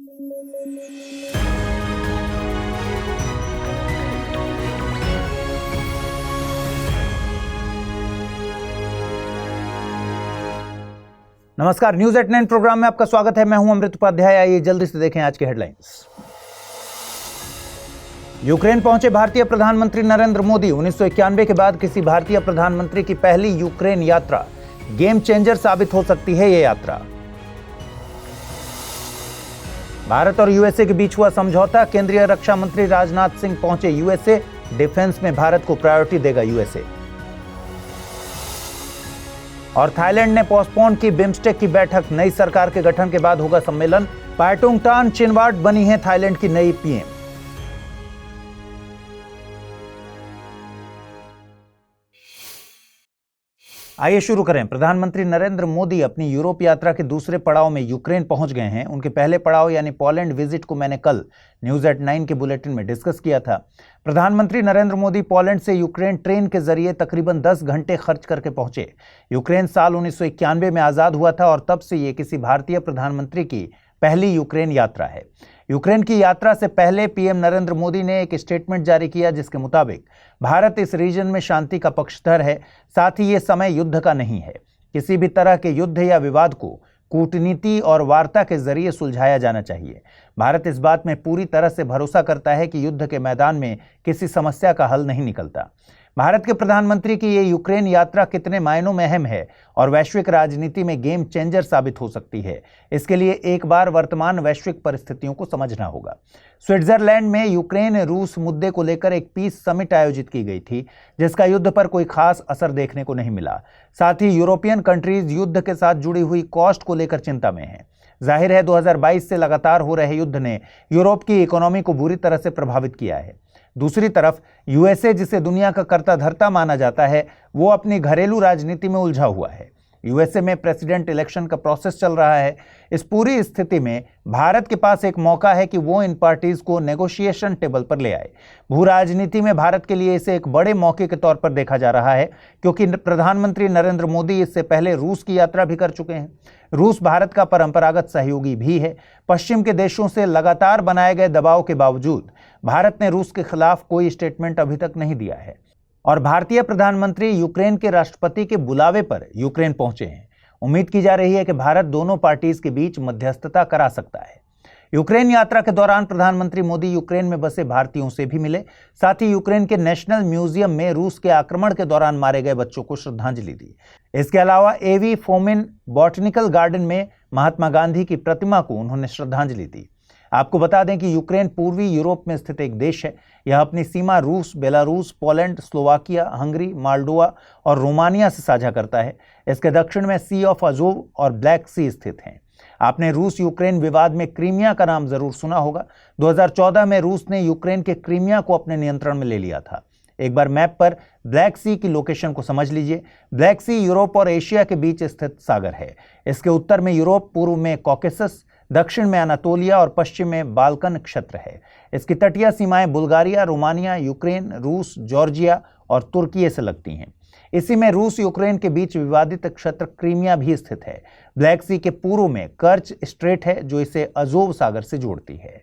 नमस्कार, news at 9 programme में आपका स्वागत है। मैं हूं अमृत उपाध्याय। आइए जल्दी से देखें आज की हेडलाइंस। यूक्रेन पहुंचे भारतीय प्रधानमंत्री नरेंद्र मोदी। 1991 के बाद किसी भारतीय प्रधानमंत्री की पहली यूक्रेन यात्रा। गेम चेंजर साबित हो सकती है ये यात्रा। भारत और यूएसए के बीच हुआ समझौता। केंद्रीय रक्षा मंत्री राजनाथ सिंह पहुंचे यूएसए। डिफेंस में भारत को प्रायोरिटी देगा यूएसए। और थाईलैंड ने पोस्टपोन की बिम्स्टेक की बैठक। नई सरकार के गठन के बाद होगा सम्मेलन। पायटुंगटान चिनवाट बनी है थाईलैंड की नई पीएम। आइए शुरू करें। प्रधानमंत्री नरेंद्र मोदी अपनी यूरोप यात्रा के दूसरे पड़ाव में यूक्रेन पहुंच गए हैं। उनके पहले पड़ाव यानी पोलैंड विजिट को मैंने कल न्यूज एट 9 के बुलेटिन में डिस्कस किया था। प्रधानमंत्री नरेंद्र मोदी पोलैंड से यूक्रेन ट्रेन के जरिए तकरीबन 10 घंटे खर्च करके पहुंचे। यूक्रेन साल 1991 में आजाद हुआ था और तब से ये किसी भारतीय प्रधानमंत्री की पहली यूक्रेन यात्रा है। यूक्रेन की यात्रा से पहले पीएम नरेंद्र मोदी ने एक स्टेटमेंट जारी किया जिसके मुताबिक भारत इस रीजन में शांति का पक्षधर है, साथ ही ये समय युद्ध का नहीं है। किसी भी तरह के युद्ध या विवाद को कूटनीति और वार्ता के जरिए सुलझाया जाना चाहिए। भारत इस बात में पूरी तरह से भरोसा करता है कि युद्ध के मैदान में किसी समस्या का हल नहीं निकलता। भारत के प्रधानमंत्री की ये यूक्रेन यात्रा कितने मायनों में अहम है और वैश्विक राजनीति में गेम चेंजर साबित हो सकती है, इसके लिए एक बार वर्तमान वैश्विक परिस्थितियों को समझना होगा। स्विट्जरलैंड में यूक्रेन रूस मुद्दे को लेकर एक पीस समिट आयोजित की गई थी, जिसका युद्ध पर कोई खास असर देखने को नहीं मिला। साथ ही यूरोपियन कंट्रीज युद्ध के साथ जुड़ी हुई कॉस्ट को लेकर चिंता में हैं। जाहिर है 2022 से लगातार हो रहे युद्ध ने यूरोप की इकोनॉमी को बुरी तरह से प्रभावित किया है। दूसरी तरफ यूएसए, जिसे दुनिया का कर्ता धर्ता माना जाता है, वो अपनी घरेलू राजनीति में उलझा हुआ है। यूएसए में प्रेसिडेंट इलेक्शन का प्रोसेस चल रहा है। इस पूरी स्थिति में भारत के पास एक मौका है कि वो इन पार्टीज को नेगोशिएशन टेबल पर ले आए। भू राजनीति में भारत के लिए इसे एक बड़े मौके के तौर पर देखा जा रहा है, क्योंकि प्रधानमंत्री नरेंद्र मोदी इससे पहले रूस की यात्रा भी कर चुके हैं। रूस भारत का परंपरागत सहयोगी भी है। पश्चिम के देशों से लगातार बनाए गए दबाव के बावजूद भारत ने रूस के खिलाफ कोई स्टेटमेंट अभी तक नहीं दिया है। और भारतीय प्रधानमंत्री यूक्रेन के राष्ट्रपति के बुलावे पर यूक्रेन पहुंचे हैं। उम्मीद की जा रही है कि भारत दोनों पार्टीज के बीच मध्यस्थता करा सकता है। यूक्रेन यात्रा के दौरान प्रधानमंत्री मोदी यूक्रेन में बसे भारतीयों से भी मिले। साथ ही यूक्रेन के नेशनल म्यूजियम में रूस के आक्रमण के दौरान मारे गए बच्चों को श्रद्धांजलि दी। इसके अलावा एवी फोमिन बॉटनिकल गार्डन में महात्मा गांधी की प्रतिमा को उन्होंने श्रद्धांजलि दी। आपको बता दें कि यूक्रेन पूर्वी यूरोप में स्थित एक देश है। यह अपनी सीमा रूस, Belarus, Poland, Slovakia, Hungary, Moldova और रोमानिया से साझा करता है। इसके दक्षिण में सी ऑफ अजोव और ब्लैक सी स्थित हैं। आपने रूस यूक्रेन विवाद में क्रीमिया का नाम जरूर सुना होगा। 2014 में रूस ने यूक्रेन के क्रीमिया को अपने नियंत्रण में ले लिया था। एक बार मैप पर ब्लैक सी की लोकेशन को समझ लीजिए। ब्लैक सी यूरोप और एशिया के बीच स्थित सागर है। इसके उत्तर में यूरोप, पूर्व में कॉकेसस, दक्षिण में अनातोलिया और पश्चिम में बाल्कन क्षेत्र है। इसकी तटीय सीमाएं बुल्गारिया, रोमानिया, यूक्रेन, रूस, जॉर्जिया और तुर्की से लगती हैं। इसी में रूस यूक्रेन के बीच विवादित क्षेत्र क्रीमिया भी स्थित है। ब्लैक सी के पूर्व में कर्च स्ट्रेट है, जो इसे अजोव सागर से जोड़ती है।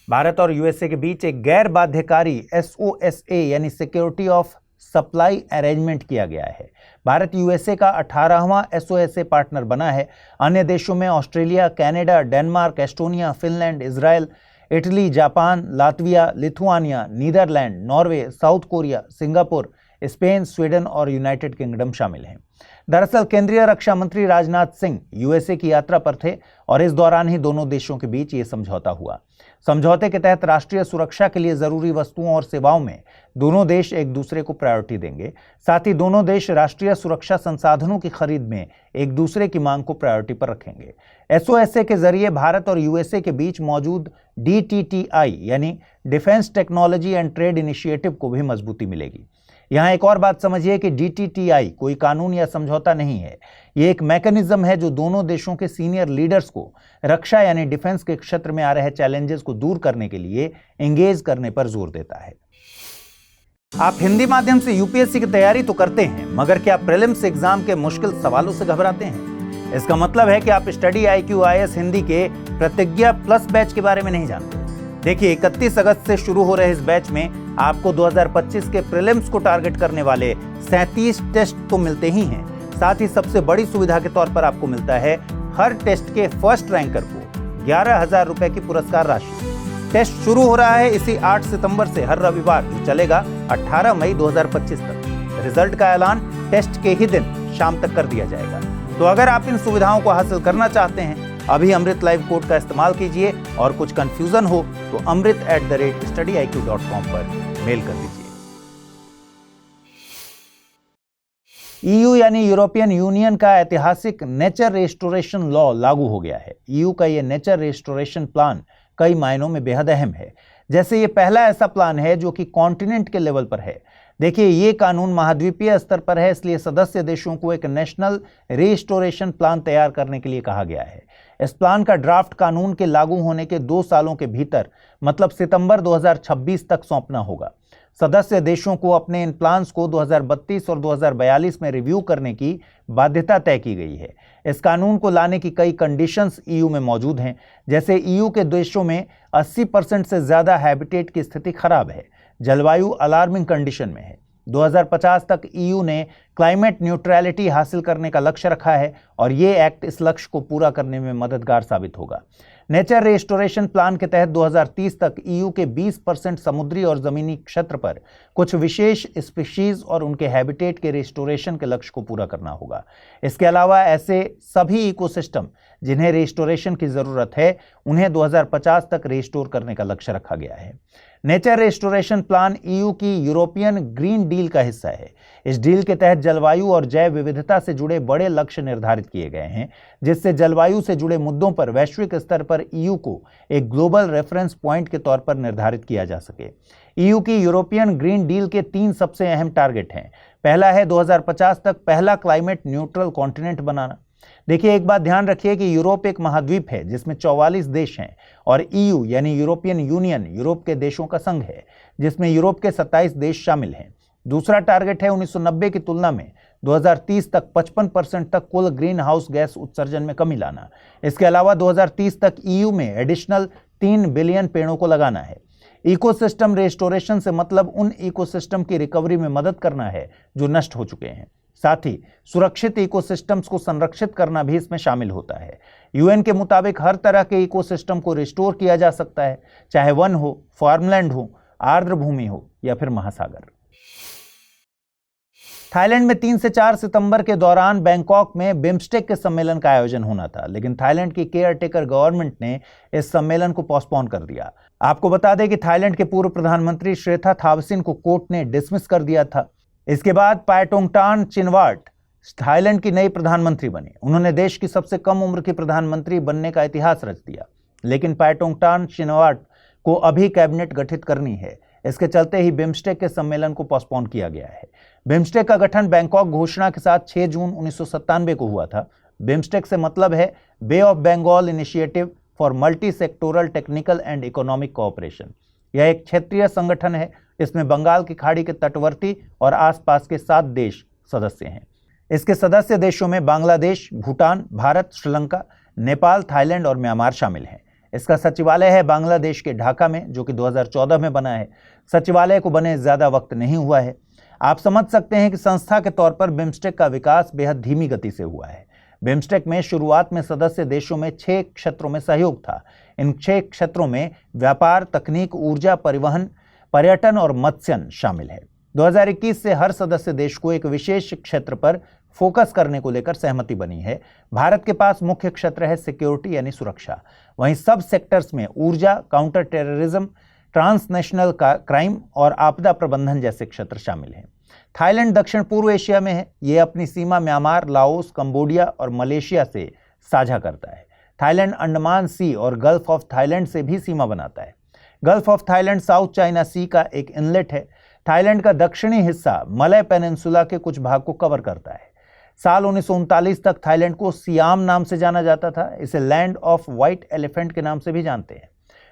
भारत और यूएसए के बीच एक गैर बाध्यकारी SOSA यानी सिक्योरिटी ऑफ सप्लाई अरेंजमेंट किया गया है। भारत यूएसए का 18वां SOSA पार्टनर बना है। अन्य देशों में Australia, Canada, Denmark, Estonia, Finland, Israel, Italy, Japan, Latvia, Lithuania, Netherland, Norway, South Korea, Singapore, Spain, Sweden और यूनाइटेड किंगडम शामिल हैं। दरअसल केंद्रीय रक्षा मंत्री राजनाथ सिंह यूएसए की यात्रा पर थे और इस दौरान ही दोनों देशों के बीच ये समझौता हुआ। समझौते के तहत राष्ट्रीय सुरक्षा के लिए जरूरी वस्तुओं और सेवाओं में दोनों देश एक दूसरे को प्रायोरिटी देंगे। साथ ही दोनों देश राष्ट्रीय सुरक्षा संसाधनों की खरीद में एक दूसरे की मांग को प्रायोरिटी पर रखेंगे। SOSA के जरिए भारत और यूएसए के बीच मौजूद DTTI यानी defence technology and trade initiative को भी मजबूती मिलेगी। यहाँ एक और बात समझिए कि DTTI कोई कानून या समझौता नहीं है। ये एक मैकेनिज्म है जो दोनों देशों के सीनियर लीडर्स को रक्षा यानी डिफेंस के क्षेत्र में आ रहे चैलेंजेस को दूर करने के लिए एंगेज करने पर जोर देता है। आप हिंदी माध्यम से यूपीएससी की तैयारी तो करते हैं, मगर क्या प्रीलिम्स एग्जाम के मुश्किल सवालों से घबराते हैं? इसका मतलब है कि आप स्टडी IQ IAS हिंदी के प्रतिज्ञा प्लस बैच के बारे में नहीं जानते। देखिए, 31 अगस्त से शुरू हो रहे इस बैच में आपको 2025 के प्रीलिम्स को टारगेट करने वाले 37 टेस्ट तो मिलते ही हैं, साथ ही सबसे बड़ी सुविधा के तौर पर आपको मिलता है हर टेस्ट के फर्स्ट रैंकर को 11,000 रुपए की पुरस्कार राशि। टेस्ट शुरू हो रहा है इसी 8 सितंबर से हर रविवार, जो चलेगा 18 मई 2025 तक। रिजल्ट का ऐलान टेस्ट के ही दिन शाम तक कर दिया जाएगा। तो अगर आप इन सुविधाओं को हासिल करना चाहते हैं, अभी अमृत लाइव कोड का इस्तेमाल कीजिए और कुछ कंफ्यूजन हो तो amrit@studiiq.com पर मेल कर दीजिए। EU यानी यूरोपियन यूनियन का ऐतिहासिक नेचर रेस्टोरेशन लॉ लागू हो गया है। EU का यह नेचर रेस्टोरेशन प्लान कई मायनों में बेहद अहम है। जैसे ये पहला ऐसा प्लान है जो कि कॉन्टिनेंट के लेवल पर है। देखिए, ये कानून महाद्वीपीय स्तर पर है, इसलिए सदस्य देशों को एक नेशनल रेस्टोरेशन प्लान तैयार करने के लिए कहा गया है। इस प्लान का ड्राफ्ट कानून के लागू होने के 2 सालों के भीतर, मतलब सितंबर 2026 तक सौंपना होगा। सदस्य देशों को अपने इन प्लान्स को 2032 और 2042 में रिव्यू करने की बाध्यता तय की गई है। इस कानून को लाने की कई कंडीशंस EU में मौजूद हैं। जैसे EU के देशों में 80% से ज़्यादा हैबिटेट की स्थिति खराब है, जलवायु अलार्मिंग कंडीशन में है। 2050 तक EU ने क्लाइमेट न्यूट्रलिटी हासिल करने का लक्ष्य रखा है और ये एक्ट इस लक्ष्य को पूरा करने में मददगार साबित होगा। नेचर रेस्टोरेशन प्लान के तहत 2030 तक EU के 20% समुद्री और जमीनी क्षेत्र पर कुछ विशेष स्पीशीज और उनके हैबिटेट के रेस्टोरेशन के लक्ष्य को पूरा करना होगा। इसके अलावा ऐसे सभी इकोसिस्टम जिन्हें रेस्टोरेशन की जरूरत है, उन्हें 2050 तक रेस्टोर करने का लक्ष्य रखा गया है। नेचर रेस्टोरेशन प्लान EU की यूरोपियन ग्रीन डील का हिस्सा है। इस डील के तहत जलवायु और जैव विविधता से जुड़े बड़े लक्ष्य निर्धारित किए गए हैं, जिससे जलवायु से जुड़े मुद्दों पर वैश्विक स्तर पर EU को एक ग्लोबल रेफरेंस पॉइंट के तौर पर निर्धारित किया जा सके। EU की यूरोपियन ग्रीन डील के 3 सबसे अहम टारगेट हैं। पहला है 2050 तक पहला क्लाइमेट न्यूट्रल कॉन्टिनेंट बनाना। देखिए, एक बात ध्यान रखिए कि यूरोप एक महाद्वीप है जिसमें 44 देश हैं और EU यानी यूरोपियन यूनियन यूरोप के देशों का संघ है, जिसमें यूरोप के 27 देश शामिल हैं। दूसरा टारगेट है 1990 की तुलना में 2030 तक 55% तक कुल ग्रीन हाउस गैस उत्सर्जन में कमी लाना। इसके अलावा 2030 तक EU में एडिशनल 3 बिलियन पेड़ों को लगाना है। इकोसिस्टम रेस्टोरेशन से मतलब उन इकोसिस्टम की रिकवरी में मदद करना है जो नष्ट हो चुके हैं। साथ ही सुरक्षित इकोसिस्टम्स को संरक्षित करना भी इसमें शामिल होता है। UN के मुताबिक हर तरह के इकोसिस्टम को रिस्टोर किया जा सकता है, चाहे वन हो, फार्मलैंड हो, आर्द्र भूमि हो या फिर महासागर। थाईलैंड में 3 से 4 सितंबर के दौरान बैंकॉक में बिम्स्टेक के सम्मेलन का आयोजन होना था, लेकिन थाईलैंड की केयरटेकर गवर्नमेंट ने इस सम्मेलन को पोस्टपोन कर दिया। आपको बता दें कि थाईलैंड के पूर्व प्रधानमंत्री श्रेथा थावसिन को कोर्ट ने डिसमिस कर दिया था। इसके बाद पायटोंगटान चिनवाट थाईलैंड की नई प्रधानमंत्री बनी। उन्होंने देश की सबसे कम उम्र की प्रधानमंत्री बनने का इतिहास रच दिया, लेकिन पायटोंगटान चिनवाट को अभी कैबिनेट गठित करनी है। इसके चलते ही बिम्स्टेक के सम्मेलन को पोस्टपोन किया गया है। बिम्स्टेक का गठन बैंकॉक घोषणा के साथ 6 जून 1997 को हुआ था। बिम्स्टेक से मतलब है bay of Bengal initiative for multi sectoral technical and economic cooperation. यह एक क्षेत्रीय संगठन है। इसमें बंगाल की खाड़ी के तटवर्ती और आसपास के 7 देश सदस्य हैं। इसके सदस्य देशों में बांग्लादेश, भूटान, भारत, श्रीलंका, नेपाल, थाईलैंड और म्यांमार शामिल हैं। इसका सचिवालय है बांग्लादेश के ढाका में, जो कि 2014 में बना है। सचिवालय को बने ज़्यादा वक्त नहीं हुआ है। आप समझ सकते हैं कि संस्था के तौर पर बिम्स्टेक का विकास बेहद धीमी गति से हुआ है। बिम्स्टेक में शुरुआत में सदस्य देशों में 6 क्षेत्रों में सहयोग था। इन 6 क्षेत्रों में व्यापार, तकनीक, ऊर्जा, परिवहन, पर्यटन और मत्स्यन शामिल है। 2021 से हर सदस्य देश को एक विशेष क्षेत्र पर फोकस करने को लेकर सहमति बनी है। भारत के पास मुख्य क्षेत्र है सिक्योरिटी यानी सुरक्षा। वहीं सब सेक्टर्स में ऊर्जा, काउंटर टेररिज्म, ट्रांसनेशनल क्राइम और आपदा प्रबंधन जैसे क्षेत्र शामिल हैं। थाईलैंड दक्षिण पूर्व एशिया में है। ये अपनी सीमा म्यांमार, लाओस, कंबोडिया और मलेशिया से साझा करता है। थाईलैंड अंडमान सी और गल्फ ऑफ थाईलैंड से भी सीमा बनाता है। Gulf of Thailand South China sea का एक इनलेट है। थाईलैंड का दक्षिणी हिस्सा मलय पेनिनसुला के कुछ भाग को कवर करता है। साल 1939 तक थाईलैंड को सियाम नाम से जाना जाता था। इसे लैंड ऑफ व्हाइट एलिफेंट के नाम से भी जानते हैं।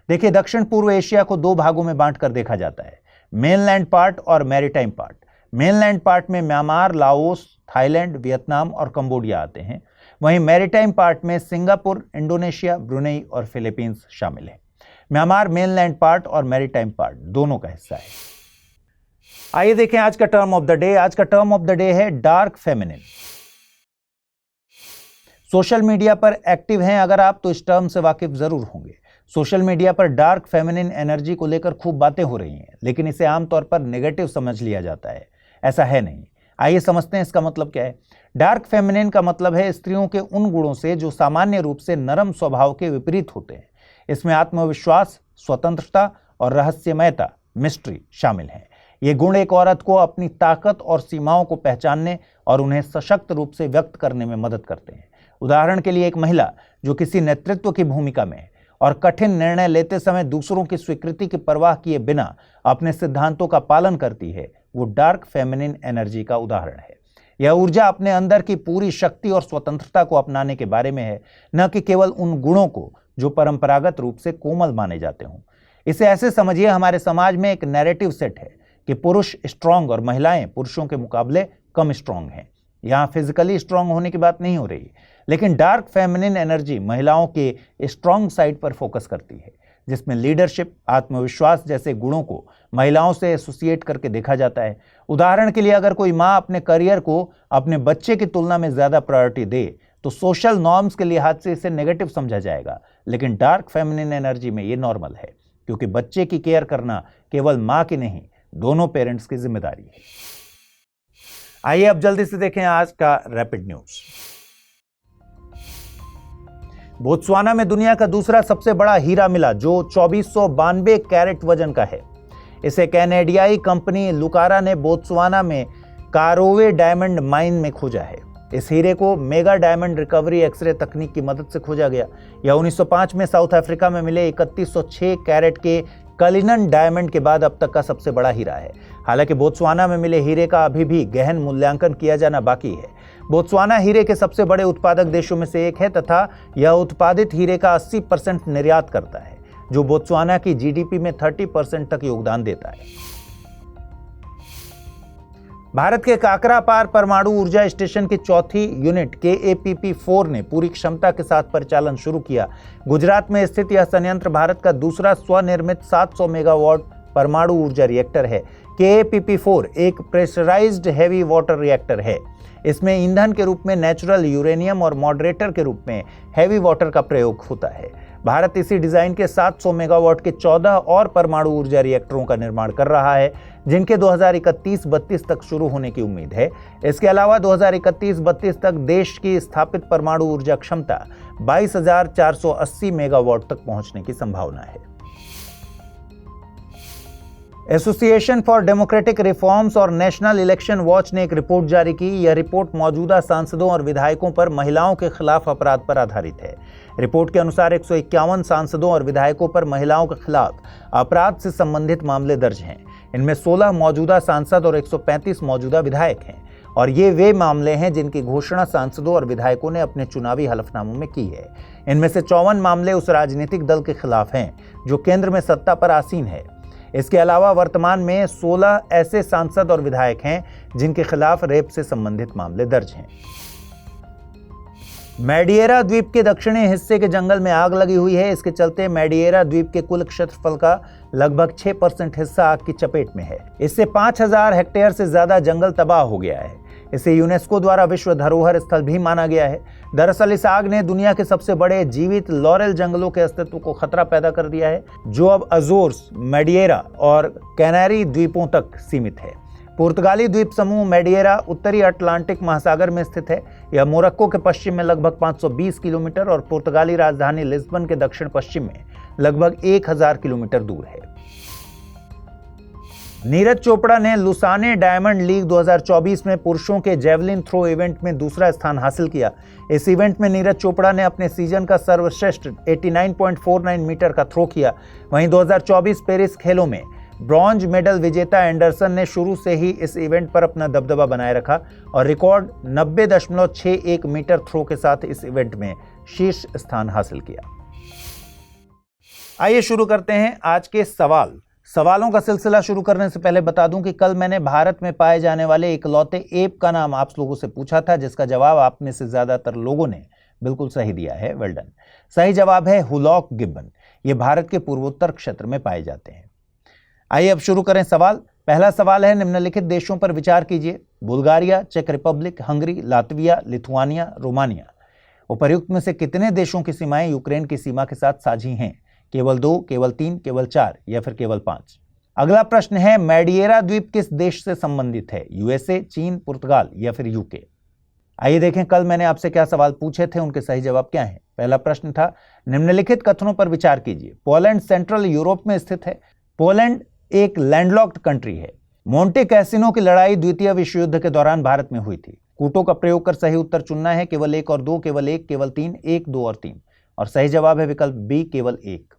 देखिए, दक्षिण पूर्व एशिया को 2 भागों में बांटकर देखा जाता है, मेनलैंड पार्ट और मैरीटाइम पार्ट। मेनलैंड पार्ट में म्यांमार, लाओस, थाईलैंड, वियतनाम और कंबोडिया आते हैं। वहीं मैरीटाइम पार्ट में सिंगापुर, इंडोनेशिया, ब्रुनेई और फिलीपींस शामिल है। म्यांमार मेनलैंड पार्ट और मैरीटाइम पार्ट दोनों का हिस्सा है। आइए देखें आज का टर्म ऑफ द डे। आज का टर्म ऑफ द डे है डार्क फेमिनिन। सोशल मीडिया पर एक्टिव हैं अगर आप तो इस टर्म से वाकिफ जरूर होंगे। सोशल मीडिया पर डार्क फेमिनिन एनर्जी को लेकर खूब बातें हो रही हैं, लेकिन इसे आमतौर पर नेगेटिव समझ लिया जाता है। ऐसा है नहीं। आइए समझते हैं इसका मतलब क्या है। डार्क फेमिनिन का मतलब है स्त्रियों के उन गुणों से जो सामान्य रूप से नरम स्वभाव के विपरीत होते हैं। इसमें आत्मविश्वास, स्वतंत्रता और रहस्यमयता, मिस्ट्री शामिल हैं। ये गुण एक औरत को अपनी ताकत और सीमाओं को पहचानने और उन्हें सशक्त रूप से व्यक्त करने में मदद करते हैं। उदाहरण के लिए एक महिला जो किसी नेतृत्व की भूमिका में है और कठिन निर्णय लेते समय दूसरों की स्वीकृति की परवाह किए बिना अपने सिद्धांतों का पालन करती है, वो डार्क फेमिनिन एनर्जी का उदाहरण है। यह ऊर्जा अपने अंदर की पूरी शक्ति और स्वतंत्रता को अपनाने के बारे में है, न कि केवल उन गुणों को जो परंपरागत रूप से कोमल माने जाते हों। इसे ऐसे समझिए, हमारे समाज में एक नैरेटिव सेट है कि पुरुष स्ट्रांग और महिलाएं पुरुषों के मुकाबले कम स्ट्रांग हैं। यहाँ फिजिकली स्ट्रांग होने की बात नहीं हो रही, लेकिन डार्क फेमिनिन एनर्जी महिलाओं के स्ट्रांग साइड पर फोकस करती है, जिसमें लीडरशिप, आत्मविश्वास जैसे गुणों को महिलाओं से एसोसिएट करके देखा जाता है। उदाहरण के लिए अगर कोई माँ अपने करियर को अपने बच्चे की तुलना में ज्यादा प्रायोरिटी दे तो सोशल नॉर्म्स के लिहाज से इसे नेगेटिव समझा जाएगा, लेकिन डार्क फेमिनिन एनर्जी में ये नॉर्मल है, क्योंकि बच्चे की केयर करना केवल माँ की नहीं, दोनों पेरेंट्स की जिम्मेदारी है। आइए अब जल्दी से देखें आज का रैपिड न्यूज। बोत्सवाना में दुनिया का दूसरा सबसे बड़ा हीरा मिला, जो 2492 कैरेट वजन का है। इसे कैनेडियाई कंपनी लुकारा ने बोत्सवाना में कारोवे डायमंड माइन में खोजा है। इस हीरे को मेगा डायमंड रिकवरी एक्सरे तकनीक की मदद से खोजा गया। यह 1905 में साउथ अफ्रीका में मिले 3106 कैरेट के कलिनन डायमंड के बाद अब तक का सबसे बड़ा हीरा है। हालांकि बोत्सवाना में मिले हीरे का अभी भी गहन मूल्यांकन किया जाना बाकी है। बोत्सवाना हीरे के सबसे बड़े उत्पादक देशों में से एक है तथा यह उत्पादित हीरे का 80% निर्यात करता है, जो बोत्सवाना की जीडीपी में 30% तक योगदान देता है। भारत के काकरापार परमाणु ऊर्जा स्टेशन की चौथी यूनिट KAPP4 ने पूरी क्षमता के साथ परिचालन शुरू किया। गुजरात में स्थित यह संयंत्र भारत का दूसरा स्वनिर्मित 700 मेगावाट परमाणु ऊर्जा रिएक्टर है। KAPP4 एक प्रेशराइज्ड हैवी वाटर रिएक्टर है। इसमें ईंधन के रूप में नेचुरल यूरेनियम और मॉडरेटर के रूप में हैवी वाटर का प्रयोग होता है। भारत इसी डिजाइन के 700 मेगावाट के 14 और परमाणु ऊर्जा रिएक्टरों का निर्माण कर रहा है, जिनके 2031-32 तक शुरू होने की उम्मीद है। इसके अलावा 2031-32 तक देश की स्थापित परमाणु ऊर्जा क्षमता 22,480 मेगावाट तक पहुंचने की संभावना है। एसोसिएशन फॉर डेमोक्रेटिक रिफॉर्म्स और नेशनल इलेक्शन वॉच ने एक रिपोर्ट जारी की। यह रिपोर्ट मौजूदा सांसदों और विधायकों पर महिलाओं के खिलाफ अपराध पर आधारित है। रिपोर्ट के अनुसार 151 सांसदों और विधायकों पर महिलाओं के खिलाफ अपराध से संबंधित मामले दर्ज हैं। इनमें 16 मौजूदा सांसद और 135 मौजूदा विधायक हैं, और ये वे मामले हैं जिनकी घोषणा सांसदों और विधायकों ने अपने चुनावी हलफनामों में की है। इनमें से 54 मामले उस राजनीतिक दल के खिलाफ हैं जो केंद्र में सत्ता पर आसीन है। इसके अलावा वर्तमान में 16 ऐसे सांसद और विधायक हैं जिनके खिलाफ रेप से संबंधित मामले दर्ज हैं। मैडिएरा द्वीप के दक्षिणी हिस्से के जंगल में आग लगी हुई है। इसके चलते मैडिएरा द्वीप के कुल क्षेत्रफल का लगभग 6% हिस्सा आग की चपेट में है। इससे 5000 हेक्टेयर से ज्यादा जंगल तबाह हो गया है। इसे यूनेस्को द्वारा विश्व धरोहर स्थल भी माना गया है। दरअसल इस आग ने दुनिया के सबसे बड़े जीवित लॉरेल जंगलों के अस्तित्व को खतरा पैदा कर दिया है, जो अब अजोर्स, मैडिएरा और कैनरी द्वीपों तक सीमित है। पुर्तगाली द्वीप समूह मैडिएरा उत्तरी अटलांटिक महासागर में स्थित है। यह मोरक्को के पश्चिम में लगभग 520 किलोमीटर और पुर्तगाली राजधानी लिस्बन के दक्षिण पश्चिम में लगभग 1000 किलोमीटर दूर है। नीरज चोपड़ा ने लुसाने डायमंड लीग 2024 में पुरुषों के जेवलिन थ्रो इवेंट में दूसरा स्थान हासिल किया। इस इवेंट में नीरज चोपड़ा ने अपने सीजन का सर्वश्रेष्ठ 89.49 मीटर का थ्रो किया। वहीं 2024 पेरिस खेलों में ब्रॉन्ज मेडल विजेता एंडरसन ने शुरू से ही इस इवेंट पर अपना दबदबा बनाए रखा और रिकॉर्ड 90.61 मीटर थ्रो के साथ इस इवेंट में शीर्ष स्थान हासिल किया। आइए शुरू करते हैं आज के सवालों का सिलसिला शुरू करने से पहले बता दूं कि कल मैंने भारत में पाए जाने वाले इकलौते एप का नाम आप लोगों से पूछा था, जिसका जवाब आप में से ज्यादातर लोगों ने बिल्कुल सही दिया है, वेल डन। सही जवाब है हुलॉक गिब्बन। ये भारत के पूर्वोत्तर क्षेत्र में पाए जाते हैं। आइए अब शुरू करें सवाल। पहला सवाल है, निम्नलिखित देशों पर विचार कीजिए। बुल्गारिया, चेक Republic, Hungary, Latvia, Lithuania, Romania. उपर्युक्त में से कितने देशों की सीमाएं यूक्रेन की सीमा के साथ साझी हैं? केवल 2, केवल 3, केवल 4 या फिर केवल 5? अगला प्रश्न है, मैडिएरा द्वीप किस देश से संबंधित है? यूएसए, चीन, पुर्तगाल या फिर यूके? आइए देखें कल मैंने आपसे क्या सवाल पूछे थे, उनके सही जवाब क्या हैं। पहला प्रश्न था, निम्नलिखित कथनों पर विचार कीजिए। पोलैंड सेंट्रल यूरोप में स्थित है। पोलैंड एक लैंडलॉक्ड कंट्री है। मोंटे कैसिनो की लड़ाई द्वितीय विश्व युद्ध के दौरान भारत में हुई थी। कूटों का प्रयोग कर सही उत्तर चुनना है। केवल 1 और 2, केवल 1, केवल 3, 1, 2 और 3। और सही जवाब है विकल्प बी, केवल 1।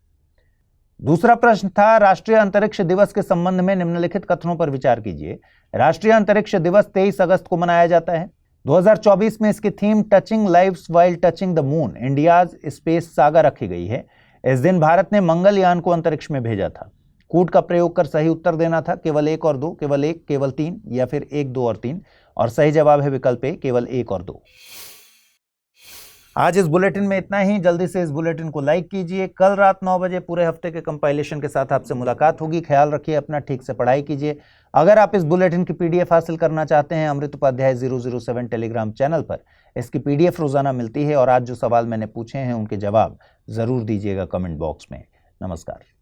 दूसरा प्रश्न था, राष्ट्रीय अंतरिक्ष दिवस के संबंध में निम्नलिखित कथनों पर विचार कीजिए। राष्ट्रीय अंतरिक्ष दिवस 23 अगस्त को मनाया जाता है। 2024 में इसकी theme touching lives while touching the moon, India's space saga रखी गई है। इस दिन भारत ने मंगलयान को अंतरिक्ष में भेजा था। कूट का प्रयोग कर सही उत्तर देना था। केवल 1 और 2, केवल 1, केवल 3 या फिर 1, 2 और 3। और सही जवाब है विकल्प ए, केवल 1 और 2। आज इस बुलेटिन में इतना ही। जल्दी से इस बुलेटिन को लाइक कीजिए। कल रात 9 बजे पूरे हफ्ते के कंपाइलेशन के साथ आपसे मुलाकात होगी। ख्याल रखिए अपना, ठीक से पढ़ाई कीजिए। अगर आप इस बुलेटिन की पीडीएफ हासिल करना चाहते हैं, अमृत उपाध्याय 007 टेलीग्राम चैनल पर इसकी पीडीएफ रोजाना मिलती है। और आज जो सवाल मैंने पूछे हैं उनके जवाब जरूर दीजिएगा कमेंट बॉक्स में। नमस्कार।